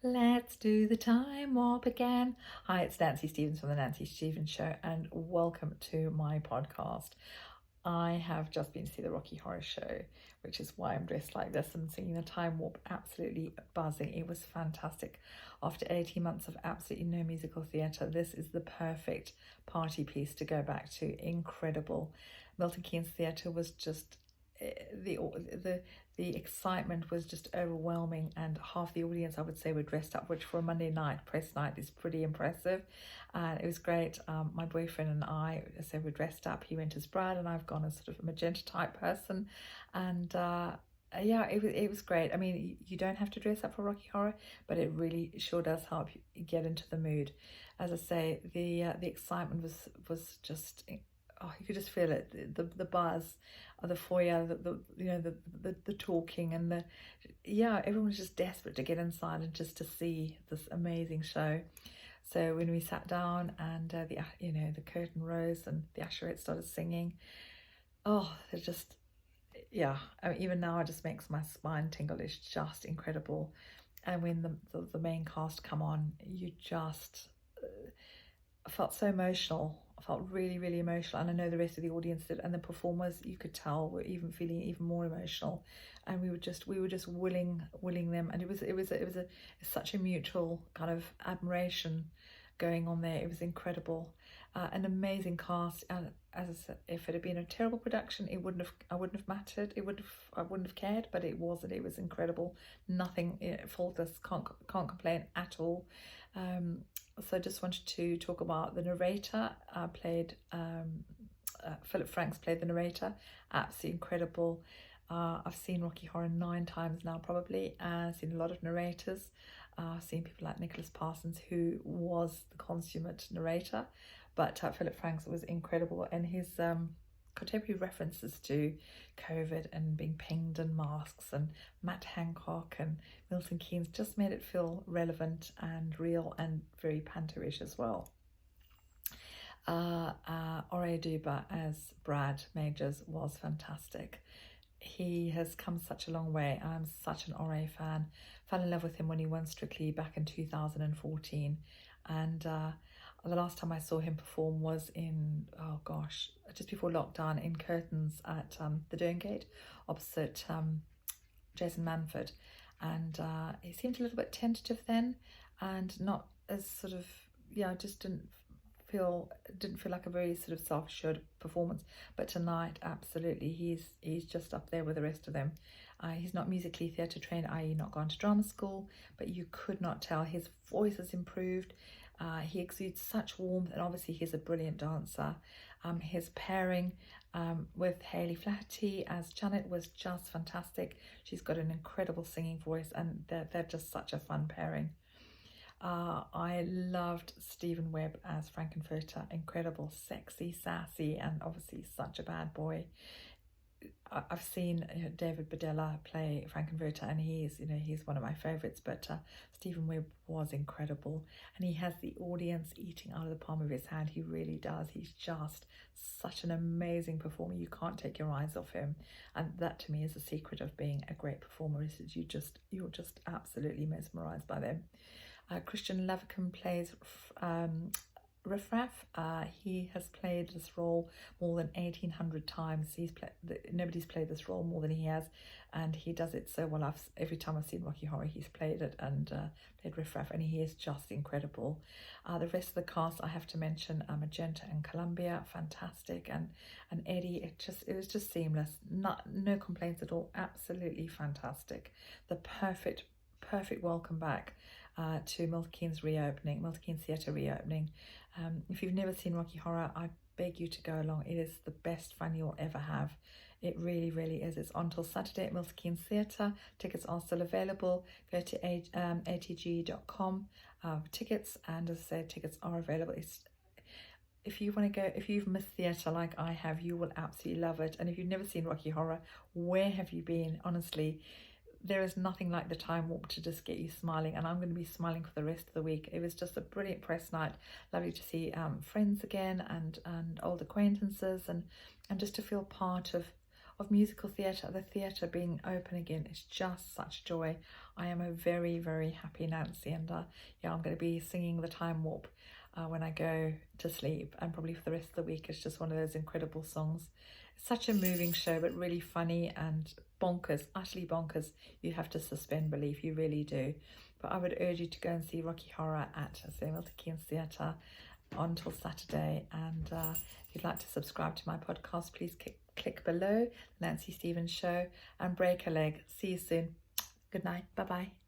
Let's do the time warp again. Hi, it's Nancy Stevens from The Nancy Stevens Show, and welcome to my podcast. I have just been to see the Rocky Horror Show, which is why I'm dressed like this and singing the time warp, absolutely buzzing. It was fantastic. After 18 months of absolutely no musical theatre, this is the perfect party piece to go back to. Incredible. Milton Keynes Theatre was just the excitement was just overwhelming, and half the audience, I would say, were dressed up, which for a Monday night press night is pretty impressive. And it was great. My boyfriend and I, so we're dressed up. He went as Brad and I've gone as sort of a magenta type person, and yeah, it was great. I mean, you don't have to dress up for Rocky Horror, but it really sure does help you get into the mood. As I say, the excitement was just, oh, you could just feel it, the buzz of the foyer, the talking, and everyone was just desperate to get inside and just to see this amazing show. So when we sat down and the curtain rose and the usherette started singing, oh, they're just, yeah, I mean, even now it just makes my spine tingle. It's just incredible. And when the main cast come on, you just I felt so emotional. I felt really, really emotional, and I know the rest of the audience did, and the performers, you could tell, were even feeling even more emotional. And we were just willing them, and it was such a mutual kind of admiration going on there. It was incredible, an amazing cast. And as I said, if it had been a terrible production, I wouldn't have mattered. I wouldn't have cared, but it wasn't. It was incredible. Nothing faultless. Can't complain at all. So I just wanted to talk about the narrator. Philip Franks played the narrator. Absolutely incredible. I've seen Rocky Horror 9 times now, probably. I've seen a lot of narrators. I've seen people like Nicholas Parsons, who was the consummate narrator, but Philip Franks was incredible, and his contemporary references to COVID and being pinged and masks and Matt Hancock and Milton Keynes just made it feel relevant and real and very panto-ish as well. Ore Oduba as Brad Majors was fantastic. He has come such a long way. I'm such an Ore fan. Fell in love with him when he won Strictly back in 2014, and the last time I saw him perform was in, oh gosh, just before lockdown, in Curtains at the Derngate opposite Jason Manford, and he seemed a little bit tentative then, and not as sort of, just didn't feel like a very sort of self-assured performance. But tonight, absolutely, he's just up there with the rest of them. He's not musically theatre trained, i.e. not gone to drama school, but you could not tell. His voice has improved. He exudes such warmth, and obviously he's a brilliant dancer. His pairing with Hayley Flaherty as Janet was just fantastic. She's got an incredible singing voice, and they're just such a fun pairing. I loved Stephen Webb as Frankenfurter. Incredible, sexy, sassy, and obviously such a bad boy. I've seen David Badella play Frankenfurter, and he's one of my favourites, but Stephen Webb was incredible, and he has the audience eating out of the palm of his hand. He really does. He's just such an amazing performer. You can't take your eyes off him, and that to me is the secret of being a great performer, is that you're just absolutely mesmerised by them. Kristian Lavercombe plays Riffraff. He has played this role more than 1,800 times. Nobody's played this role more than he has, and he does it so well. Every time I've seen Rocky Horror, he's played it, and played Riffraff, and he is just incredible. The rest of the cast, I have to mention Magenta and Columbia, fantastic, and Eddie. It was just seamless. No complaints at all. Absolutely fantastic. The perfect welcome back to Milton Keynes Theatre reopening. If you've never seen Rocky Horror, I beg you to go along. It is the best fun you'll ever have. It really, really is. It's on till Saturday at Milton Keynes Theatre. Tickets are still available. Go to atg.com tickets, and as I said, tickets are available. If you want to go, if you've missed theatre like I have, you will absolutely love it. And if you've never seen Rocky Horror, where have you been? Honestly, there is nothing like the time warp to just get you smiling, and I'm going to be smiling for the rest of the week. It was just a brilliant press night. Lovely to see friends again, and old acquaintances, and just to feel part of of musical theatre, the theatre being open again, is just such joy. I am a very, very happy Nancy, and yeah, I'm going to be singing The Time Warp when I go to sleep, and probably for the rest of the week. It's just one of those incredible songs. It's such a moving show, but really funny and bonkers, utterly bonkers. You have to suspend belief, you really do. But I would urge you to go and see Rocky Horror at Milton Keynes Theatre until Saturday. And if you'd like to subscribe to my podcast, please click below, Nancy Stevens Show, and break a leg. See you soon. Good night. Bye-bye.